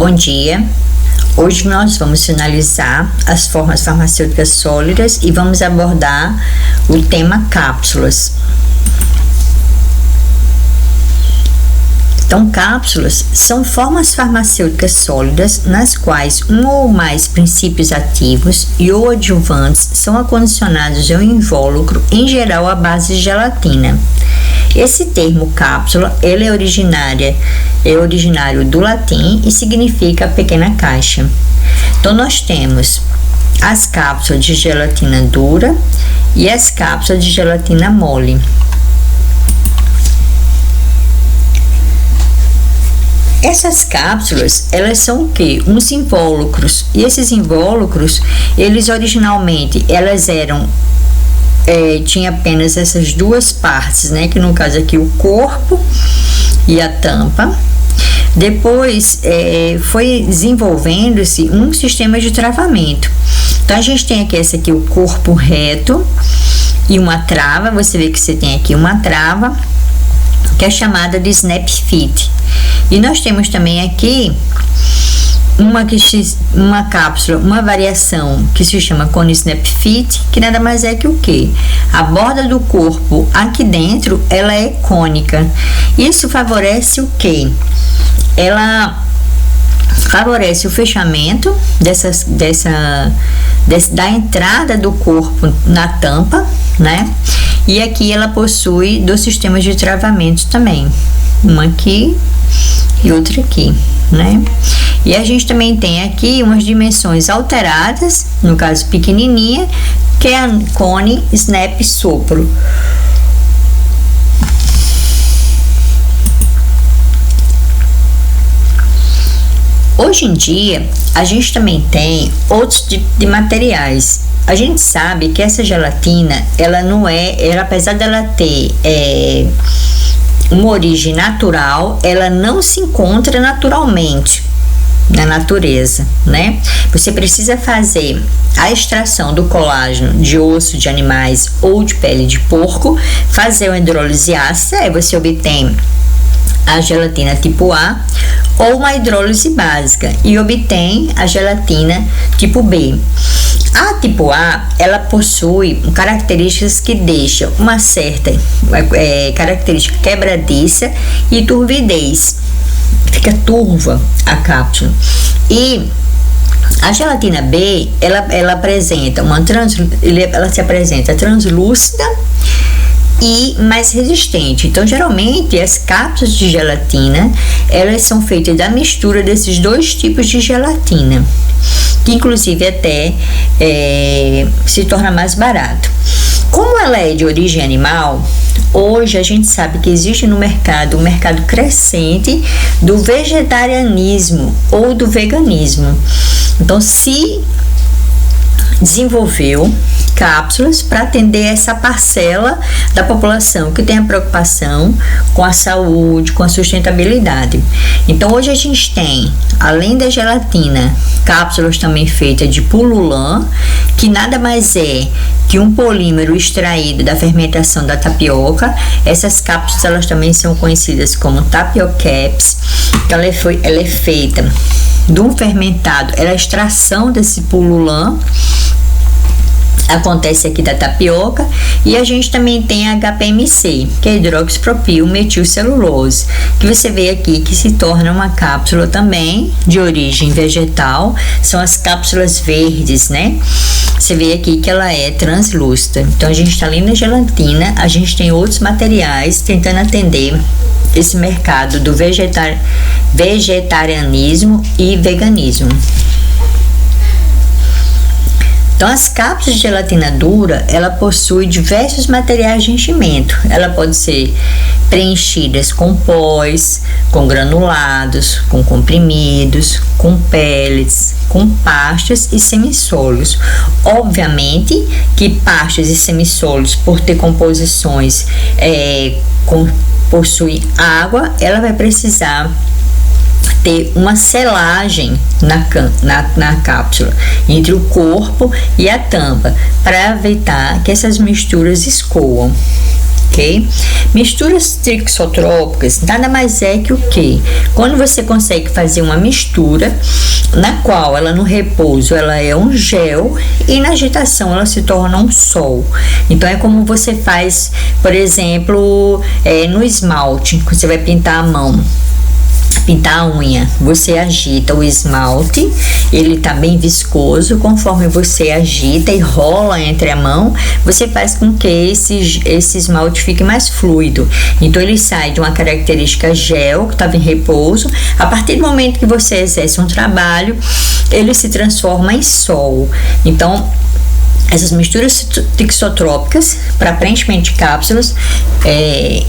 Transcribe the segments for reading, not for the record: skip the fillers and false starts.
Bom dia! Hoje nós vamos finalizar as formas farmacêuticas sólidas e vamos abordar o tema cápsulas. Então, cápsulas são formas farmacêuticas sólidas nas quais um ou mais princípios ativos e ou adjuvantes são acondicionados em um invólucro, em geral à base de gelatina. Esse termo cápsula, ele é originário do latim e significa pequena caixa. Então, nós temos as cápsulas de gelatina dura e as cápsulas de gelatina mole. Essas cápsulas, elas são o quê? Uns invólucros. E esses invólucros, eles originalmente, tinha apenas essas duas partes, né? Que no caso aqui o corpo e a tampa. Depois foi desenvolvendo-se um sistema de travamento. Então a gente tem aqui o corpo reto e uma trava. Você vê que você tem aqui uma trava que é chamada de snap fit. E nós temos também aqui uma cápsula, uma variação que se chama cone snap fit, que nada mais é que o quê? A borda do corpo aqui dentro, ela é cônica. Isso favorece o quê? Ela favorece o fechamento da entrada do corpo na tampa, né? E aqui ela possui dois sistemas de travamento também, uma aqui e outra aqui, né? E a gente também tem aqui umas dimensões alteradas, no caso pequenininha, que é a cone snap sopro. Hoje em dia, a gente também tem outros tipos de materiais. A gente sabe que essa gelatina, ela apesar dela ter uma origem natural, ela não se encontra naturalmente na natureza, né? Você precisa fazer a extração do colágeno de osso de animais ou de pele de porco, fazer uma hidrólise ácida, aí você obtém a gelatina tipo A, ou uma hidrólise básica e obtém a gelatina tipo B. A tipo A, ela possui características que deixam uma certa característica quebradiça e turvidez. Fica turva a cápsula. E a gelatina B, ela se apresenta translúcida e mais resistente. Então, geralmente, as cápsulas de gelatina, elas são feitas da mistura desses dois tipos de gelatina, que inclusive até se torna mais barato. Como ela é de origem animal, hoje a gente sabe que existe no mercado um mercado crescente do vegetarianismo ou do veganismo. Então, se desenvolveu cápsulas para atender essa parcela da população que tem a preocupação com a saúde, com a sustentabilidade. Então, hoje a gente tem, além da gelatina, cápsulas também feitas de pululã, que nada mais é que um polímero extraído da fermentação da tapioca. Essas cápsulas, elas também são conhecidas como tapiocaps. Então, ela é feita de um fermentado, a extração desse pululã acontece aqui da tapioca. E a gente também tem a HPMC, que é hidroxipropil metilcelulose, que você vê aqui que se torna uma cápsula também de origem vegetal. São as cápsulas verdes, né? Você vê aqui que ela é translúcida. Então, a gente está ali na gelatina, a gente tem outros materiais tentando atender esse mercado do vegetarianismo e veganismo. Então, as cápsulas de gelatina dura, ela possui diversos materiais de enchimento. Ela pode ser preenchidas com pós, com granulados, com comprimidos, com pellets, com pastas e semissólidos. Obviamente que pastas e semissólidos, por ter composições possuem água, ela vai precisar ter uma selagem na cápsula entre o corpo e a tampa para evitar que essas misturas escoam. ok? Misturas tixotrópicas nada mais é que o que? Quando você consegue fazer uma mistura na qual ela no repouso ela é um gel e na agitação ela se torna um sol. Então é como você faz, por exemplo, no esmalte, você vai pintar a mão, pintar a unha, você agita o esmalte, ele tá bem viscoso, conforme você agita e rola entre a mão, você faz com que esse esmalte fique mais fluido. Então ele sai de uma característica gel, que estava em repouso, a partir do momento que você exerce um trabalho, ele se transforma em sol. Então essas misturas tixotrópicas para preenchimento de cápsulas,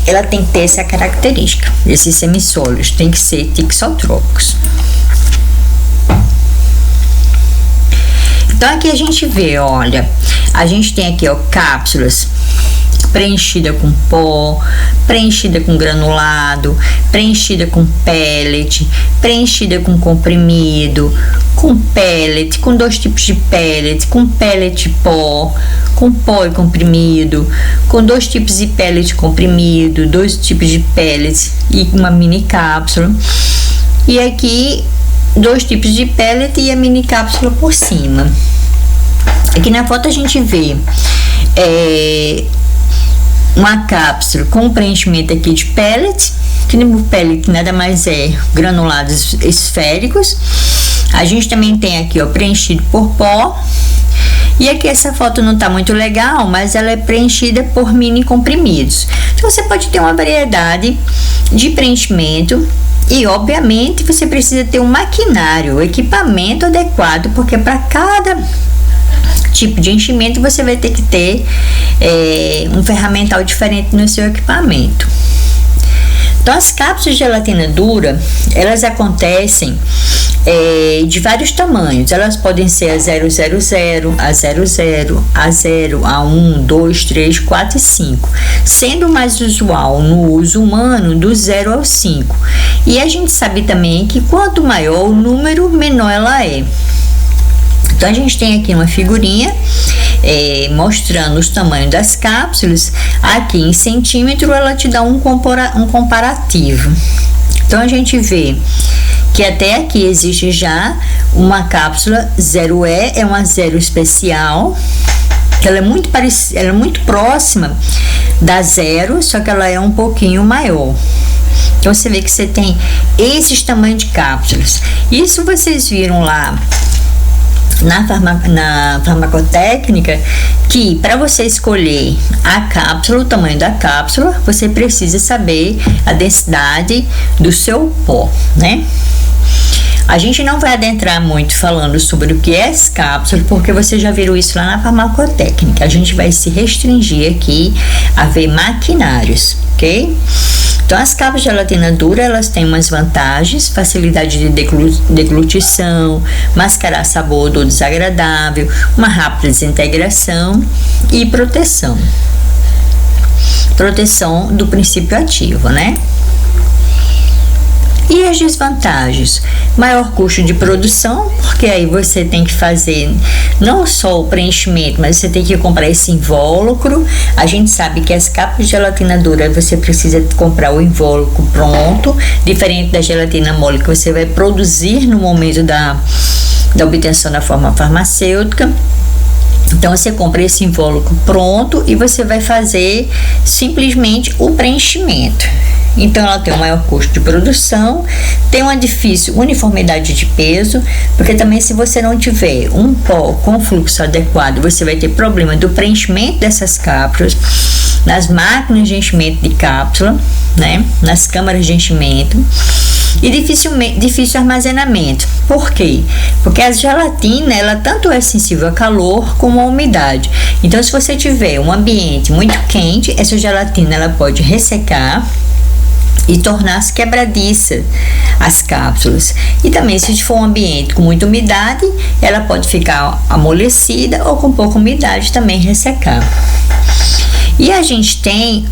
ela tem que ter essa característica. Esses semissólidos tem que ser tixotrópicos. Então aqui a gente vê, olha, a gente tem aqui, ó, cápsulas preenchida com pó, preenchida com granulado, preenchida com pellet, preenchida com comprimido, com pellet, com dois tipos de pellet, com pellet pó, com pó e comprimido, com dois tipos de pellet comprimido, dois tipos de pellets e uma mini cápsula. E aqui dois tipos de pellet e a mini cápsula por cima. Aqui na foto a gente vê uma cápsula com preenchimento aqui de pellet, que no pellet nada mais é granulados esféricos. A gente também tem aqui, ó, preenchido por pó. E aqui essa foto não tá muito legal, mas ela é preenchida por mini comprimidos. Então você pode ter uma variedade de preenchimento e obviamente você precisa ter um maquinário, um equipamento adequado, porque para cada tipo de enchimento você vai ter que ter um ferramental diferente no seu equipamento. Então as cápsulas de gelatina dura, elas acontecem de vários tamanhos. Elas podem ser a 000, a 00, a 0, a 1, 2, 3, 4 e 5, sendo mais usual no uso humano do 0 ao 5. E a gente sabe também que quanto maior o número, menor ela é. Então a gente tem aqui uma figurinha mostrando os tamanhos das cápsulas. Aqui em centímetro ela te dá um comparativo. Então a gente vê que até aqui existe já uma cápsula 0E, é uma 0 especial. Ela é muito parecida, ela é muito próxima da 0, só que ela é um pouquinho maior. Então você vê que você tem esses tamanhos de cápsulas. Isso vocês viram lá na farmacotécnica, que para você escolher a cápsula, o tamanho da cápsula, você precisa saber a densidade do seu pó, né? A gente não vai adentrar muito falando sobre o que é as cápsulas, porque você já viram isso lá na farmacotécnica. A gente vai se restringir aqui a ver maquinários, ok? Então, as cápsulas de gelatina dura, elas têm umas vantagens: facilidade de deglutição, mascarar sabor ou odor desagradável, uma rápida desintegração e proteção. Proteção do princípio ativo, né? E as desvantagens? Maior custo de produção, porque aí você tem que fazer não só o preenchimento, mas você tem que comprar esse invólucro. A gente sabe que as cápsulas de gelatina dura você precisa comprar o invólucro pronto, diferente da gelatina mole que você vai produzir no momento da obtenção da forma farmacêutica. Então você compra esse invólucro pronto e você vai fazer simplesmente o preenchimento. Então ela tem um maior custo de produção, tem uma difícil uniformidade de peso, porque também se você não tiver um pó com fluxo adequado, você vai ter problema do preenchimento dessas cápsulas nas máquinas de enchimento de cápsula, né, nas câmaras de enchimento, e difícil armazenamento. Por quê? Porque a gelatina, ela tanto é sensível a calor como a umidade. Então se você tiver um ambiente muito quente, essa gelatina ela pode ressecar e tornar-se quebradiça as cápsulas. E também, se for um ambiente com muita umidade, ela pode ficar amolecida, ou com pouca umidade também ressecar. E a gente tem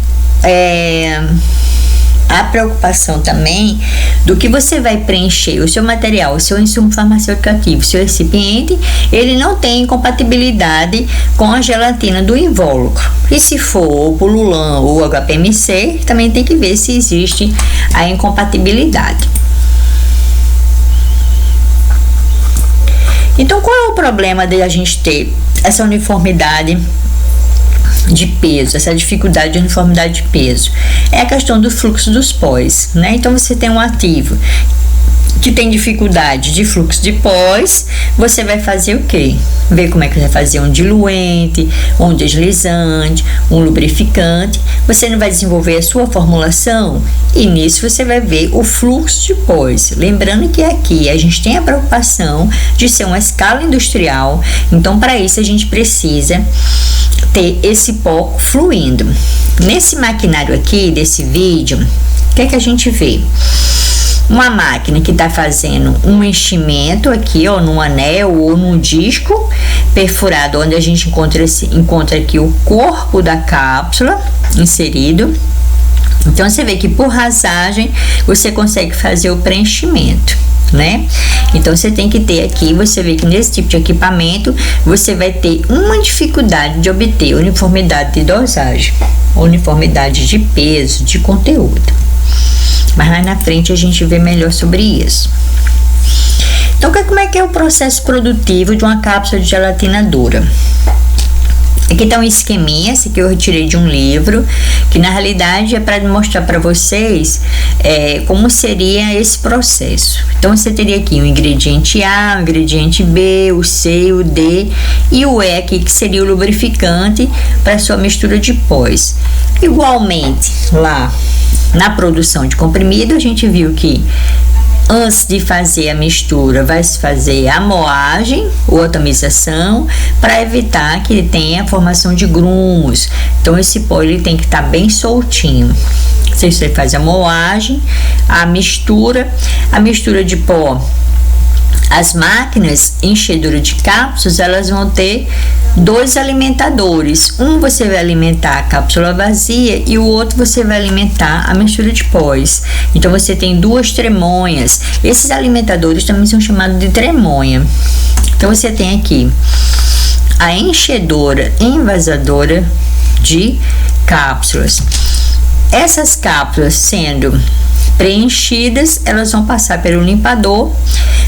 a preocupação também do que você vai preencher, o seu material, o seu insumo farmacêutico ativo, o seu recipiente, ele não tem incompatibilidade com a gelatina do invólucro. E se for o Pululan ou o HPMC, também tem que ver se existe a incompatibilidade. Então, qual é o problema de a gente ter essa uniformidade de peso, essa dificuldade de uniformidade de peso? É a questão do fluxo dos pós, né? Então, você tem um ativo que tem dificuldade de fluxo de pós, você vai fazer o quê? Ver como é que você vai fazer um diluente, um deslizante, um lubrificante. Você não vai desenvolver a sua formulação e nisso você vai ver o fluxo de pós. Lembrando que aqui a gente tem a preocupação de ser uma escala industrial, então para isso a gente precisa ter esse pó fluindo. Nesse maquinário aqui, desse vídeo, o que é que a gente vê? Uma máquina que está fazendo um enchimento aqui, ó, num anel ou num disco perfurado, onde a gente encontra aqui o corpo da cápsula inserido. Então, você vê que por rasagem você consegue fazer o preenchimento, né? Então, você tem que ter aqui, você vê que nesse tipo de equipamento você vai ter uma dificuldade de obter uniformidade de dosagem, uniformidade de peso, de conteúdo. Mas lá na frente a gente vê melhor sobre isso. Então, como é que é o processo produtivo de uma cápsula de gelatina dura? Aqui está um esqueminha, esse que eu retirei de um livro, que na realidade é para mostrar para vocês como seria esse processo. Então, você teria aqui o ingrediente A, o ingrediente B, o C, o D e o E aqui, que seria o lubrificante para a sua mistura de pós. Igualmente, lá na produção de comprimido, a gente viu que antes de fazer a mistura, vai se fazer a moagem ou atomização para evitar que ele tenha a formação de grumos. Então, esse pó ele tem que estar bem soltinho. Você faz a moagem, a mistura de pó. As máquinas enchedoras de cápsulas, elas vão ter dois alimentadores. Um você vai alimentar a cápsula vazia e o outro você vai alimentar a mistura de pós. Então, você tem duas tremonhas. Esses alimentadores também são chamados de tremonha. Então, você tem aqui a enchedora envasadora de cápsulas. Essas cápsulas sendo preenchidas, elas vão passar pelo limpador.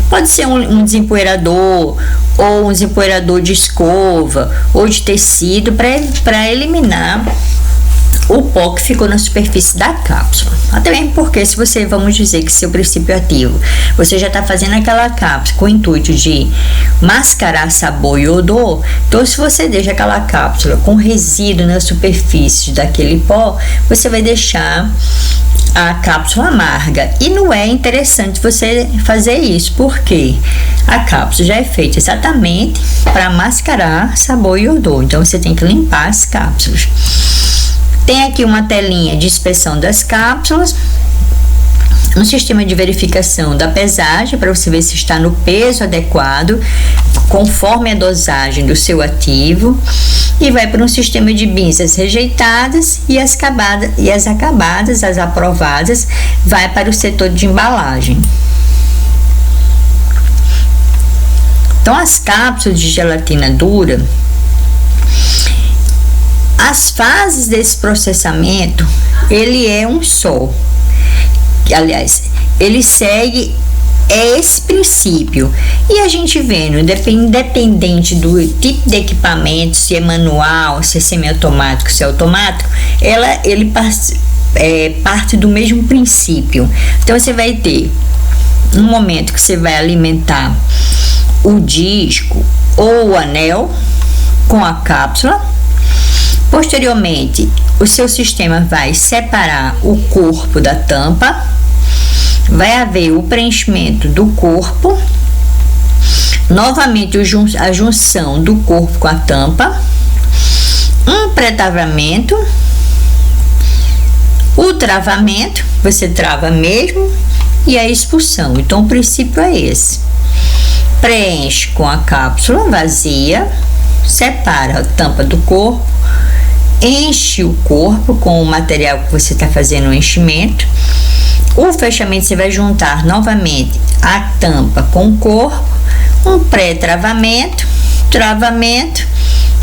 Pode ser um desempoeirador ou um desempoeirador de escova ou de tecido para eliminar o pó que ficou na superfície da cápsula. Até mesmo porque, se você, vamos dizer que seu princípio ativo, você já está fazendo aquela cápsula com o intuito de mascarar sabor e odor, então se você deixa aquela cápsula com resíduo na superfície daquele pó, você vai deixar a cápsula amarga. E não é interessante você fazer isso, porque a cápsula já é feita exatamente para mascarar sabor e odor. Então, você tem que limpar as cápsulas. Tem aqui uma telinha de inspeção das cápsulas, um sistema de verificação da pesagem para você ver se está no peso adequado, conforme a dosagem do seu ativo, e vai para um sistema de binças rejeitadas e as acabadas, as aprovadas, vai para o setor de embalagem. Então, as cápsulas de gelatina dura, as fases desse processamento, ele é um só. Aliás, ele segue esse princípio. E a gente vendo, independente do tipo de equipamento, se é manual, se é semiautomático, se é automático, ele parte do mesmo princípio. Então, você vai ter um momento que você vai alimentar o disco ou o anel com a cápsula. Posteriormente, o seu sistema vai separar o corpo da tampa, vai haver o preenchimento do corpo, novamente a junção do corpo com a tampa, um pré-travamento, o travamento, você trava mesmo, e a expulsão. Então, o princípio é esse: preenche com a cápsula vazia, separa a tampa do corpo, enche o corpo com o material que você está fazendo o enchimento, O fechamento você vai juntar novamente a tampa com o corpo, um pré-travamento, travamento,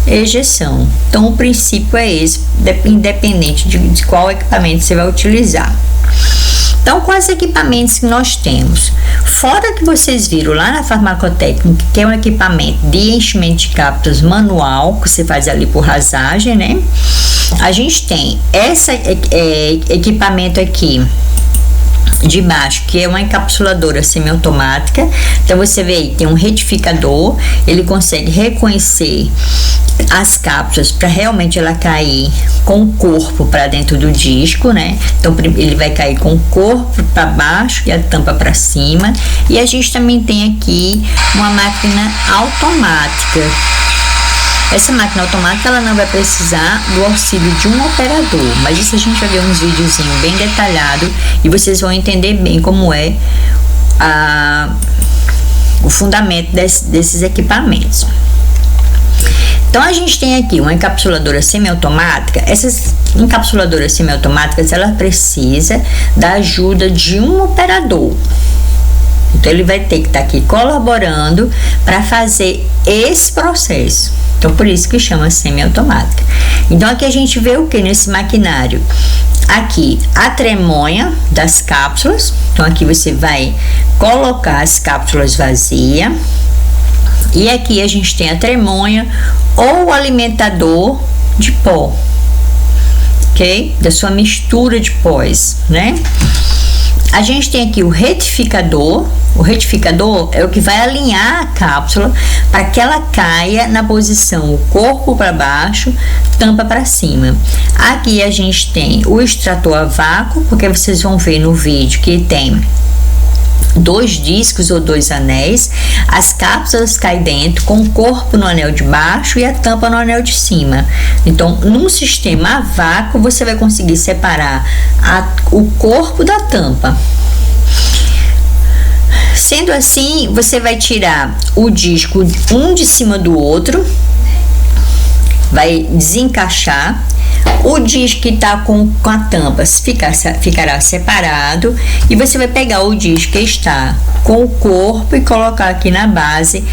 ejeção. Então o princípio é esse, independente de qual equipamento você vai utilizar. Então, quais equipamentos que nós temos? Fora que vocês viram lá na farmacotécnica, que é um equipamento de enchimento de cápsulas manual, que você faz ali por rasagem, né? A gente tem esse equipamento aqui de baixo, que é uma encapsuladora semiautomática. Então você vê aí, tem um retificador, ele consegue reconhecer as cápsulas para realmente ela cair com o corpo para dentro do disco, né? Então ele vai cair com o corpo para baixo e a tampa para cima. E a gente também tem aqui uma máquina automática. Essa máquina automática ela não vai precisar do auxílio de um operador, mas isso a gente vai ver uns videozinhos bem detalhados e vocês vão entender bem como é o fundamento desses equipamentos. Então a gente tem aqui uma encapsuladora semiautomática. Essas encapsuladoras semiautomáticas ela precisa da ajuda de um operador. Então ele vai ter que estar aqui colaborando para fazer esse processo. Então por isso que chama semiautomática. Então aqui a gente vê o que nesse maquinário? Aqui a tremonha das cápsulas. Então aqui você vai colocar as cápsulas vazias. E aqui a gente tem a tremonha ou o alimentador de pó, ok? Da sua mistura de pós, né? A gente tem aqui o retificador. O retificador é o que vai alinhar a cápsula para que ela caia na posição o corpo para baixo, tampa para cima. Aqui a gente tem o extrator a vácuo, porque vocês vão ver no vídeo que tem 2 discos ou 2 anéis, as cápsulas caem dentro com o corpo no anel de baixo e a tampa no anel de cima. Então, num sistema a vácuo, você vai conseguir separar o corpo da tampa. Sendo assim, você vai tirar o disco um de cima do outro, vai desencaixar. O disco que está com a tampa ficará separado e você vai pegar o disco que está com o corpo e colocar aqui na base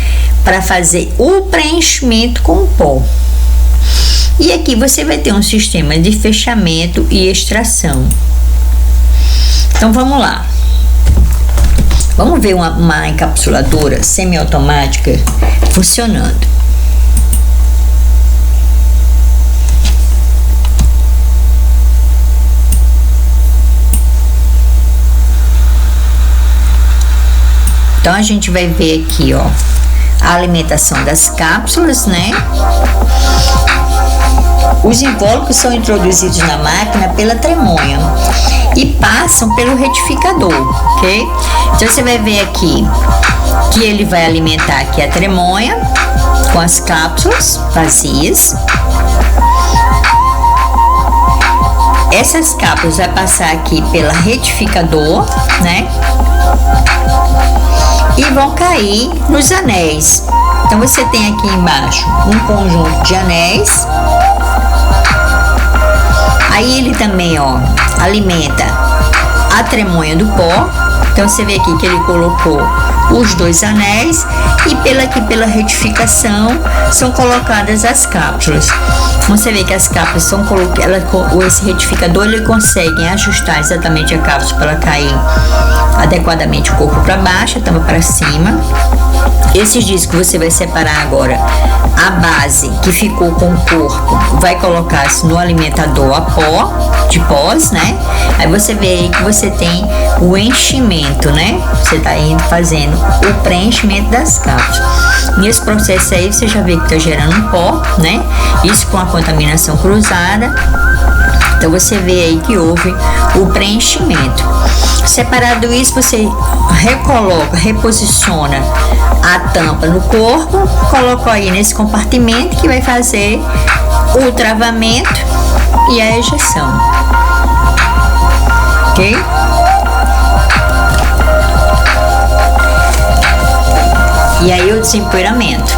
para fazer o preenchimento com pó. E aqui você vai ter um sistema de fechamento e extração. Então vamos lá. Vamos ver uma encapsuladora semiautomática funcionando. Então a gente vai ver aqui, ó, a alimentação das cápsulas, né? Os invólucros são introduzidos na máquina pela tremonha e passam pelo retificador, ok? Então você vai ver aqui que ele vai alimentar aqui a tremonha com as cápsulas vazias. Essas cápsulas vai passar aqui pela retificador, né? E vão cair nos anéis. Então você tem aqui embaixo um conjunto de anéis. Aí ele também, ó, alimenta a tremonha do pó. Então você vê aqui que ele colocou os 2 anéis e pela retificação são colocadas as cápsulas. Você vê que as cápsulas são colocadas, esse retificador ele consegue ajustar exatamente a cápsula para ela cair adequadamente o corpo para baixo, a tampa para cima. Esses discos você vai separar agora a base que ficou com o corpo, vai colocar no alimentador a pó, de pós, né? Aí você vê aí que você tem o enchimento, né? Você tá indo fazendo o preenchimento das cápsulas. Nesse processo aí você já vê que tá gerando um pó, né? Isso com a contaminação cruzada. Então você vê aí que houve o preenchimento. Separado isso, você recoloca, reposiciona a tampa no corpo, coloca aí nesse compartimento que vai fazer o travamento e a ejeção, ok? E aí o desempoeiramento.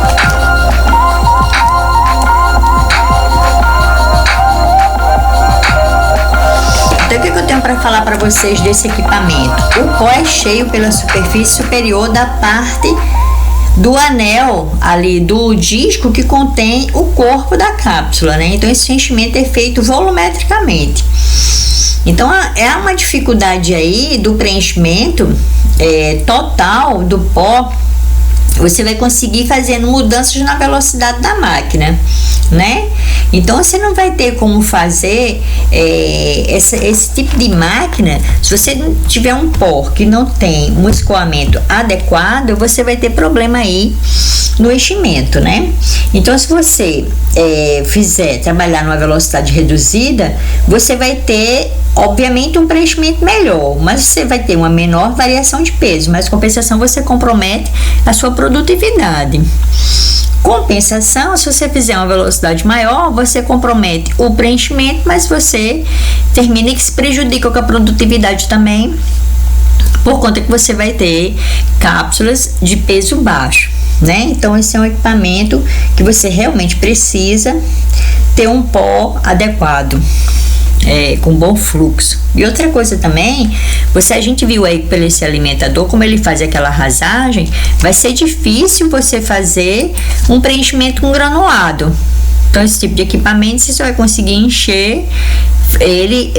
Então, o que eu tenho para falar para vocês desse equipamento? O pó é cheio pela superfície superior da parte do anel ali do disco que contém o corpo da cápsula, né? Então esse enchimento é feito volumetricamente. Então é uma dificuldade aí do preenchimento total do pó. Você vai conseguir fazendo mudanças na velocidade da máquina, né? Então você não vai ter como fazer esse tipo de máquina. Se você tiver um pó que não tem um escoamento adequado, você vai ter problema aí no enchimento, né? Então se você fizer trabalhar numa velocidade reduzida, você vai ter obviamente um preenchimento melhor, mas você vai ter uma menor variação de peso, mas compensação você compromete a sua produtividade. Compensação, se você fizer uma velocidade maior, você compromete o preenchimento, mas você termina que se prejudica com a produtividade também, por conta que você vai ter cápsulas de peso baixo, né? Então esse é um equipamento que você realmente precisa ter um pó adequado. Com bom fluxo. E outra coisa também, a gente viu aí pelo esse alimentador como ele faz aquela rasagem, vai ser difícil você fazer um preenchimento com granulado. Então esse tipo de equipamento você só vai conseguir encher ele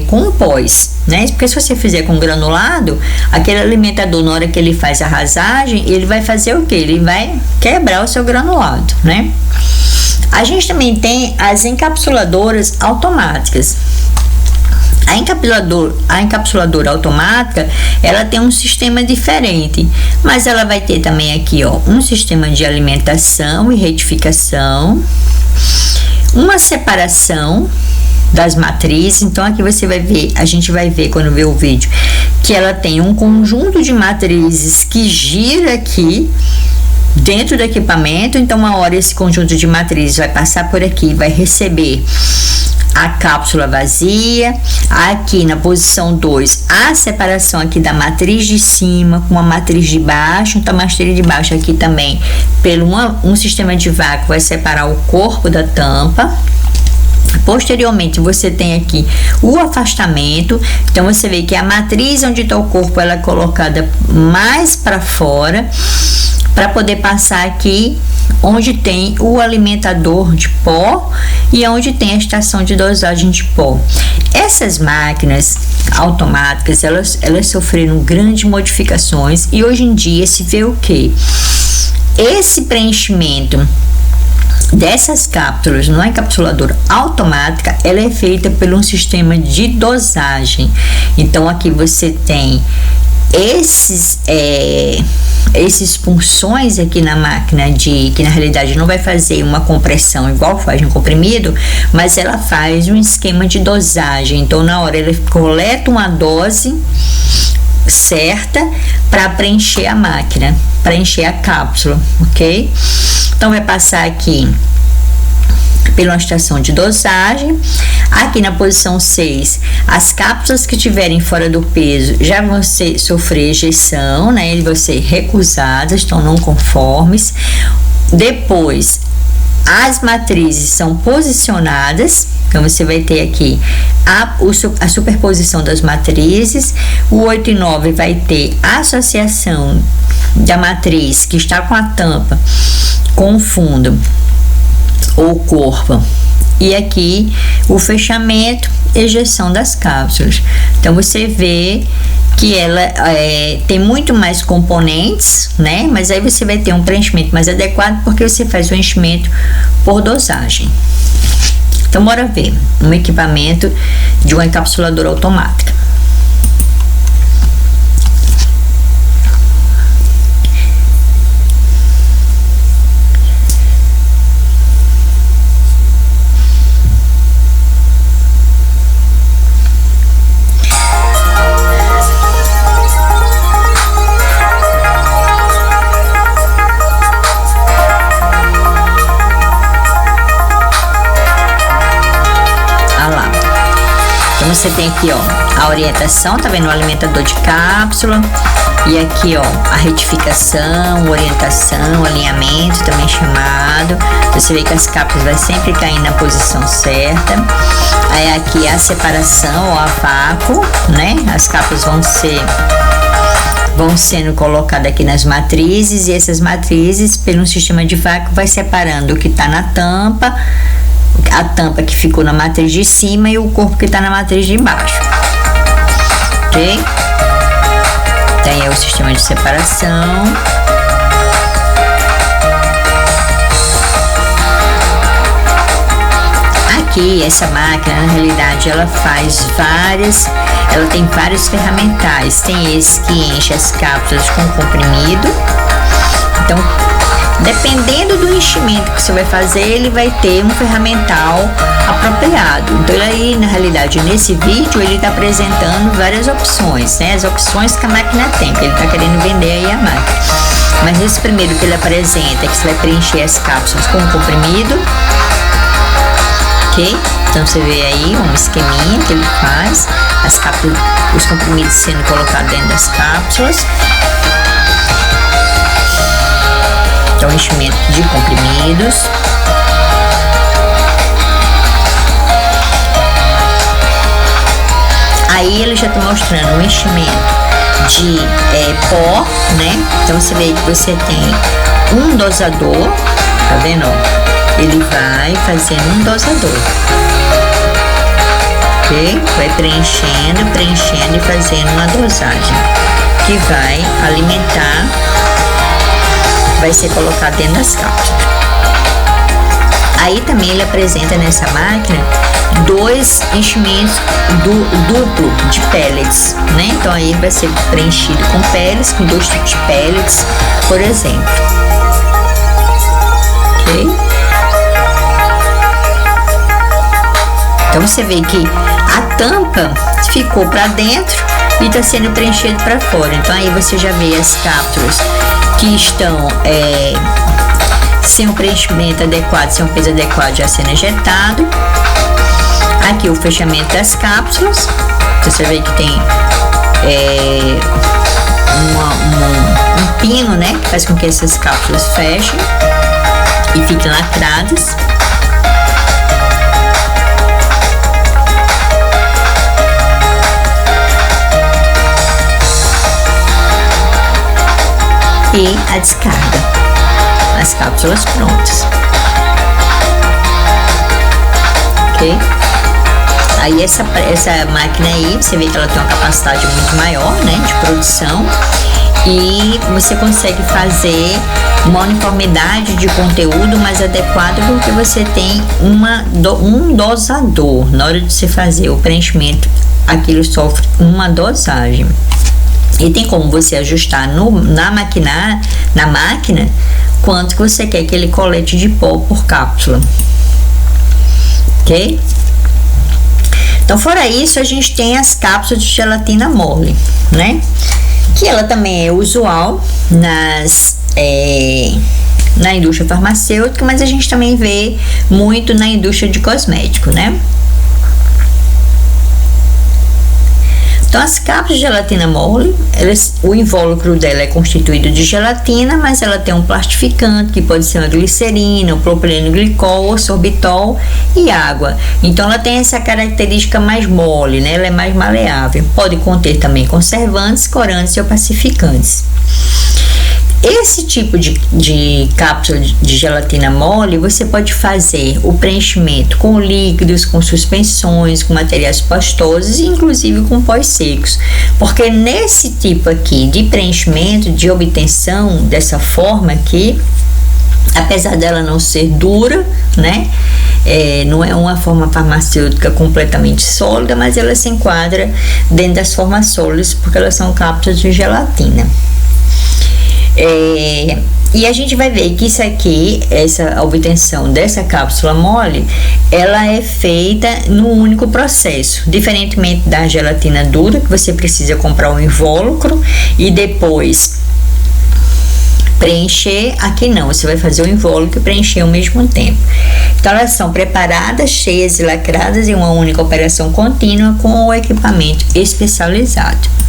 com pós, né? Porque se você fizer com granulado, aquele alimentador, na hora que ele faz a rasagem, ele vai fazer o quê? Ele vai quebrar o seu granulado, né? A gente também tem as encapsuladoras automáticas. A encapsuladora automática, ela tem um sistema diferente, mas ela vai ter também aqui, ó, um sistema de alimentação e retificação, uma separação das matrizes. Então aqui você vai ver, a gente vai ver quando ver o vídeo, que ela tem um conjunto de matrizes que gira aqui dentro do equipamento. Então uma hora esse conjunto de matrizes vai passar por aqui, vai receber a cápsula vazia. Aqui na posição 2, a separação aqui da matriz de cima com a matriz de baixo. Então a matriz de baixo aqui também, pelo um sistema de vácuo, vai separar o corpo da tampa. Posteriormente você tem aqui o afastamento. Então você vê que a matriz onde está o corpo, ela é colocada mais para fora, para poder passar aqui onde tem o alimentador de pó e onde tem a estação de dosagem de pó. Essas máquinas automáticas, elas sofreram grandes modificações e hoje em dia se vê o que? Esse preenchimento dessas cápsulas no encapsulador automática, ela é feita por um sistema de dosagem. Então aqui você tem esses punções aqui na máquina, que na realidade não vai fazer uma compressão igual faz no comprimido, mas ela faz um esquema de dosagem. Então na hora ele coleta uma dose certa para preencher a máquina, preencher a cápsula, ok? Então vai passar aqui pela estação de dosagem. Aqui na posição 6, as cápsulas que estiverem fora do peso já vão sofrer ejeção, né? Eles vão ser recusadas, estão não conformes. Depois, as matrizes são posicionadas. Então você vai ter aqui a superposição das matrizes. O 8 e 9 vai ter a associação da matriz que está com a tampa com o fundo ou corpo, e aqui o fechamento, ejeção das cápsulas. Então você vê que ela tem muito mais componentes, né? Mas aí você vai ter um preenchimento mais adequado porque você faz o enchimento por dosagem. Então bora ver um equipamento de uma encapsuladora automática. Você tem aqui, ó, a orientação, tá vendo? O alimentador de cápsula. E aqui, ó, a retificação, orientação, alinhamento, também chamado. Você vê que as cápsulas vai sempre cair na posição certa. Aí aqui a separação, ó, a vácuo, né? As cápsulas vão sendo colocadas aqui nas matrizes, e essas matrizes, pelo sistema de vácuo, vai separando o que está na tampa, a tampa que ficou na matriz de cima e o corpo que está na matriz de baixo. Ok? Tem aí o sistema de separação. Aqui, essa máquina, na realidade, ela tem vários ferramentais. Tem esse que enche as cápsulas com comprimido. Então, dependendo do enchimento que você vai fazer, ele vai ter um ferramental apropriado. Então, aí, na realidade, nesse vídeo, ele está apresentando várias opções, né? As opções que a máquina tem, que ele está querendo vender aí a máquina. Mas nesse primeiro que ele apresenta, que você vai preencher as cápsulas com comprimido. Ok? Então você vê aí um esqueminha que ele faz, as cápsulas, os comprimidos sendo colocados dentro das cápsulas. Então, enchimento de comprimidos. Aí ele já está mostrando o enchimento de pó, né? Então você vê que você tem um dosador, tá vendo? Ele vai fazendo um dosador, ok? Vai preenchendo e fazendo uma dosagem que vai alimentar, vai ser colocado dentro das cápsulas. Aí também ele apresenta nessa máquina dois enchimentos duplo de pellets, né? Então aí vai ser preenchido com pellets, com 2 tipos de pellets, por exemplo, ok? Então você vê que a tampa ficou para dentro e está sendo preenchido para fora. Então aí você já vê as cápsulas que estão sem um preenchimento adequado, sem um peso adequado, já sendo ejetado. Aqui o fechamento das cápsulas. Você vê que tem um pino, né, que faz com que essas cápsulas fechem e fiquem lacradas. E a descarga, as cápsulas prontas, ok? Aí essa máquina aí, você vê que ela tem uma capacidade muito maior, né, de produção, e você consegue fazer uma uniformidade de conteúdo mais adequada, porque você tem um dosador. Na hora de você fazer o preenchimento, aquilo sofre uma dosagem. E tem como você ajustar na máquina quanto que você quer que ele colete de pó por cápsula, ok? Então, fora isso, a gente tem as cápsulas de gelatina mole, né? Que ela também é usual na indústria farmacêutica, mas a gente também vê muito na indústria de cosmético, né? Então, as cápsulas de gelatina mole, o invólucro dela é constituído de gelatina, mas ela tem um plastificante, que pode ser uma glicerina, um propileno glicol, ou sorbitol e água. Então, ela tem essa característica mais mole, né? Ela é mais maleável. Pode conter também conservantes, corantes e opacificantes. Esse tipo de cápsula de gelatina mole, você pode fazer o preenchimento com líquidos, com suspensões, com materiais pastosos e inclusive com pós secos, porque nesse tipo aqui de preenchimento, de obtenção dessa forma aqui, apesar dela não ser dura, né, não é uma forma farmacêutica completamente sólida, mas ela se enquadra dentro das formas sólidas, porque elas são cápsulas de gelatina. E a gente vai ver que isso aqui, essa obtenção dessa cápsula mole, ela é feita num único processo, diferentemente da gelatina dura, que você precisa comprar um invólucro e depois preencher. Aqui não, você vai fazer o invólucro e preencher ao mesmo tempo. Então elas são preparadas, cheias e lacradas em uma única operação contínua com o equipamento especializado.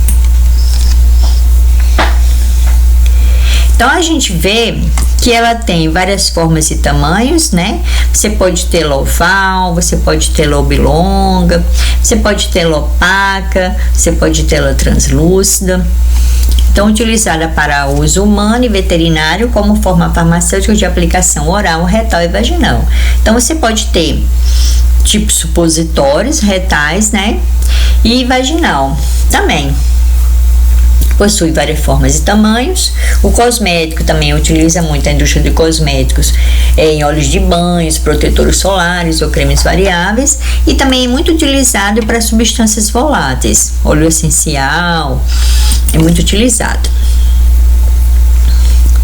Então a gente vê que ela tem várias formas e tamanhos, né? Você pode ter ela oval, você pode ter ela oblonga, você pode ter ela opaca, você pode ter ela translúcida. Então, utilizada para uso humano e veterinário como forma farmacêutica de aplicação oral, retal e vaginal. Então, você pode ter tipo supositórios retais, né? E vaginal também. Possui várias formas e tamanhos. O cosmético também utiliza muito a indústria de cosméticos em óleos de banhos, protetores solares ou cremes variáveis, e também é muito utilizado para substâncias voláteis. Óleo essencial é muito utilizado.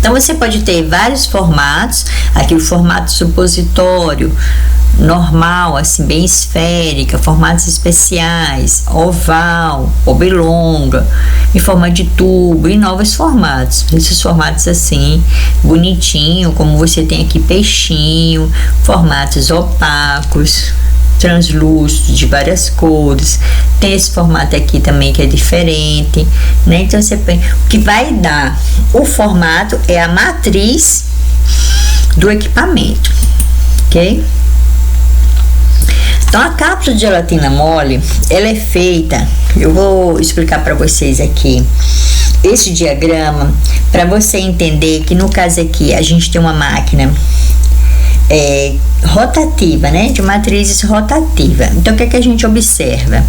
Então você pode ter vários formatos. Aqui o formato supositório normal, assim, bem esférica, formatos especiais, oval, oblonga, em forma de tubo, e novos formatos. Esses formatos assim, bonitinho, como você tem aqui peixinho, formatos opacos, translúcidos, de várias cores. Tem esse formato aqui também que é diferente, né? Então você o que vai dar o formato é a matriz do equipamento, ok? Então a cápsula de gelatina mole, ela é feita, eu vou explicar para vocês aqui esse diagrama para você entender que no caso aqui a gente tem uma máquina rotativa, né, de matrizes rotativa. Então o que é que a gente observa?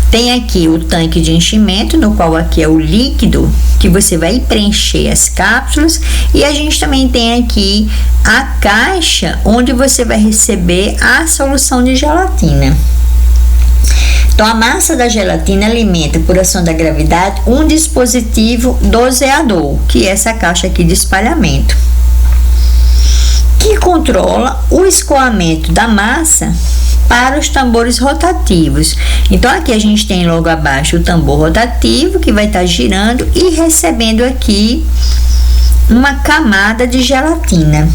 Tem aqui o tanque de enchimento, no qual aqui é o líquido que você vai preencher as cápsulas, e a gente também tem aqui a caixa onde você vai receber a solução de gelatina. Então a massa da gelatina alimenta, por ação da gravidade, um dispositivo doseador, que é essa caixa aqui de espalhamento, que controla o escoamento da massa para os tambores rotativos. Então aqui a gente tem logo abaixo o tambor rotativo que vai estar girando e recebendo aqui uma camada de gelatina,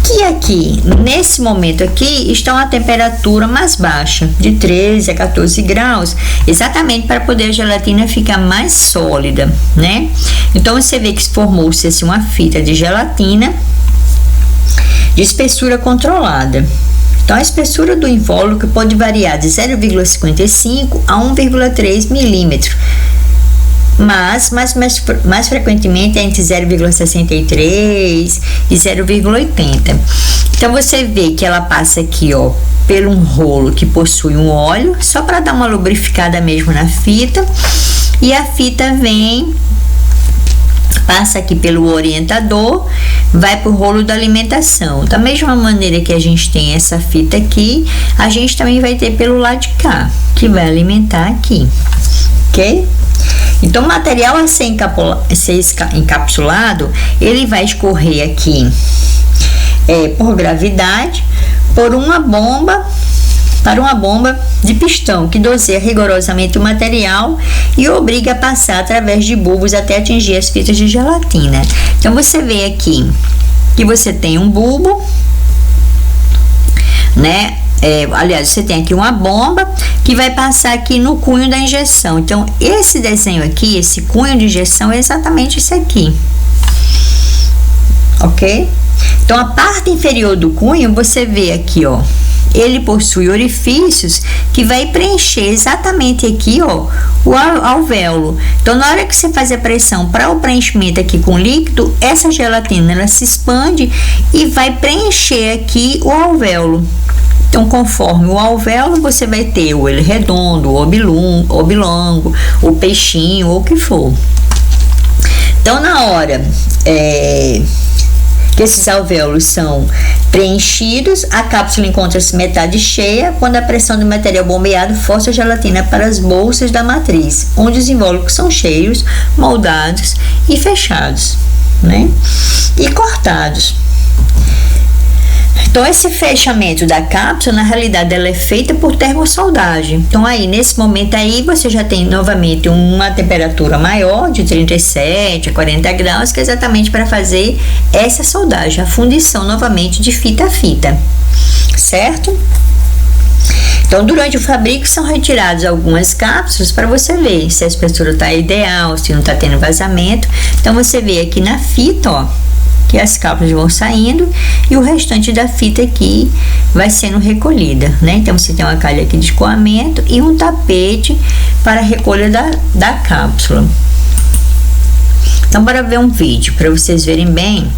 que aqui nesse momento aqui está uma temperatura mais baixa, de 13 a 14 graus, exatamente para poder a gelatina ficar mais sólida, né? Então você vê que formou-se assim uma fita de gelatina de espessura controlada. Então a espessura do invólucro pode variar de 0,55 a 1,3 milímetro, mas mais frequentemente é entre 0,63 e 0,80. Então você vê que ela passa aqui, ó, pelo um rolo que possui um óleo, só para dar uma lubrificada mesmo na fita, e a fita passa aqui pelo orientador, vai para o rolo da alimentação. Da mesma maneira que a gente tem essa fita aqui, a gente também vai ter pelo lado de cá, que vai alimentar aqui, ok? Então o material a ser encapsulado, ele vai escorrer aqui por gravidade, por uma bomba, para uma bomba de pistão que doseia rigorosamente o material e obriga a passar através de bulbos até atingir as fitas de gelatina. Então você vê aqui que você tem um bulbo, né? Aliás, você tem aqui uma bomba que vai passar aqui no cunho da injeção. Então esse desenho aqui, esse cunho de injeção, é exatamente isso aqui, ok? Então a parte inferior do cunho, você vê aqui, ó, ele possui orifícios que vai preencher exatamente aqui, ó, o alvéolo. Então na hora que você faz a pressão para o preenchimento aqui com líquido, essa gelatina ela se expande e vai preencher aqui o alvéolo. Então conforme o alvéolo, você vai ter o ele redondo, o oblongo, o peixinho, ou o que for. Então na hora que esses alvéolos são preenchidos, a cápsula encontra-se metade cheia quando a pressão do material bombeado força a gelatina para as bolsas da matriz, onde os invólucros são cheios, moldados e fechados, né? E cortados. Então, esse fechamento da cápsula, na realidade, ela é feita por termossoldagem. Então, aí, nesse momento aí, você já tem novamente uma temperatura maior, de 37 a 40 graus, que é exatamente para fazer essa soldagem, a fundição novamente de fita a fita, certo? Então, durante o fabrico são retiradas algumas cápsulas para você ver se a espessura está ideal, se não está tendo vazamento. Então, você vê aqui na fita, ó, que as cápsulas vão saindo e o restante da fita aqui vai sendo recolhida, né? Então, você tem uma calha aqui de escoamento e um tapete para a recolha da cápsula. Então, bora ver um vídeo para vocês verem bem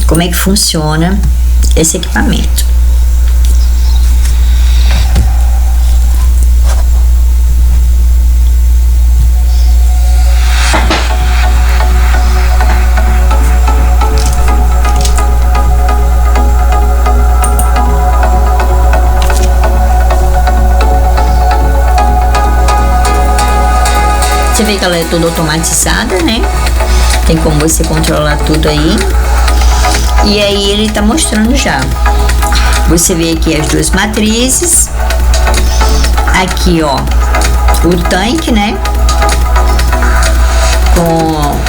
como é que funciona esse equipamento. Você vê que ela é toda automatizada, né? Tem como você controlar tudo aí. E aí ele tá mostrando já. Você vê aqui as duas matrizes. Aqui, ó, o tanque, né? Com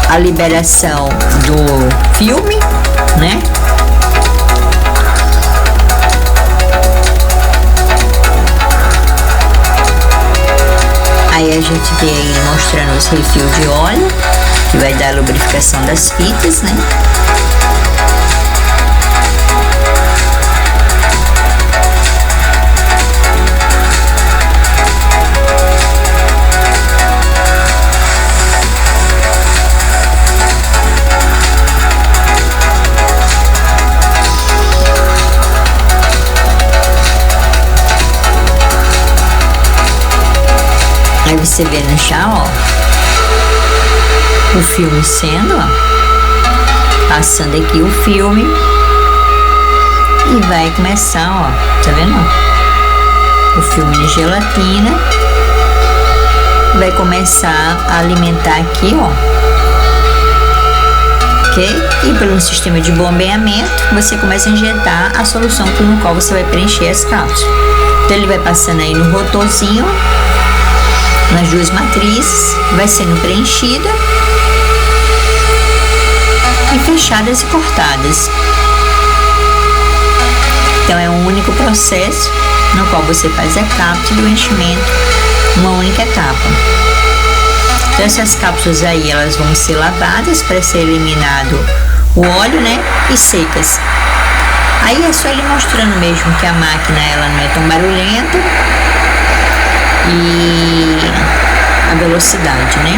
a liberação do filme, né? Aí a gente tem aí mostrando os refis de óleo, que vai dar a lubrificação das fitas, né? Aí você vê no chão, ó, o filme sendo, ó, passando aqui o filme e vai começar, ó, tá vendo? O filme de gelatina vai começar a alimentar aqui, ó, ok? E pelo sistema de bombeamento você começa a injetar a solução no qual você vai preencher as cápsulas. Então ele vai passando aí no rotorzinho, nas duas matrizes, vai sendo preenchida e fechadas e cortadas. Então é um único processo no qual você faz a cápsula e o enchimento, uma única etapa. Então essas cápsulas aí, elas vão ser lavadas para ser eliminado o óleo, né, e secas. Aí é só ele mostrando mesmo que a máquina ela não é tão barulhenta e a velocidade, né?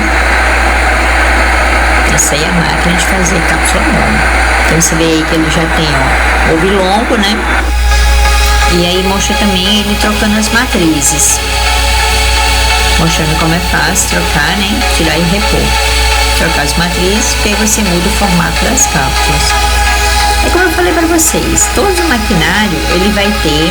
Essa aí é a máquina de fazer cápsula mole. Então você vê aí que ele já tem, ó, o oblongo, né? E aí mostra também ele trocando as matrizes, mostrando como é fácil trocar, né? Tirar e repor, trocar as matrizes, porque aí você muda o formato das cápsulas. É como eu falei para vocês, todo o maquinário ele vai ter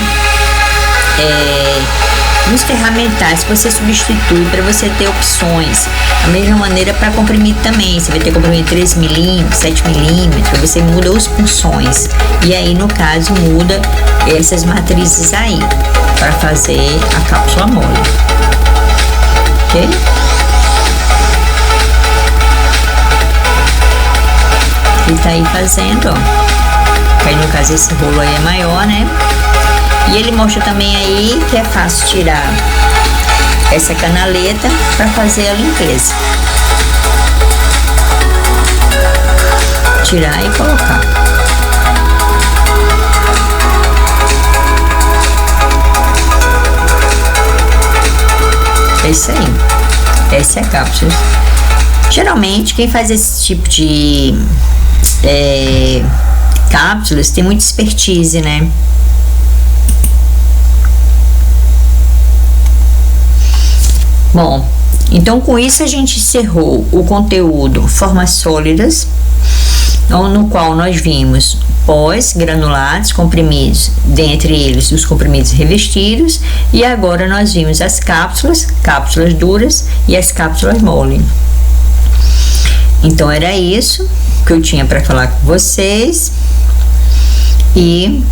nos ferramentais que você substitui para você ter opções. Da mesma maneira para comprimir também, você vai ter comprimir 3 mm, 7 mm, você muda as funções. E aí no caso muda essas matrizes aí para fazer a cápsula mole, ok? Ele tá aí fazendo, ó. Aí no caso esse rolo aí é maior, né? E ele mostra também aí que é fácil tirar essa canaleta para fazer a limpeza. Tirar e colocar. É isso aí. Essa é a cápsula. Geralmente quem faz esse tipo de cápsulas tem muita expertise, né? Bom, então com isso a gente encerrou o conteúdo formas sólidas, no qual nós vimos pós, granulados, comprimidos, dentre eles os comprimidos revestidos, e agora nós vimos as cápsulas duras e as cápsulas mole. Então era isso que eu tinha para falar com vocês. e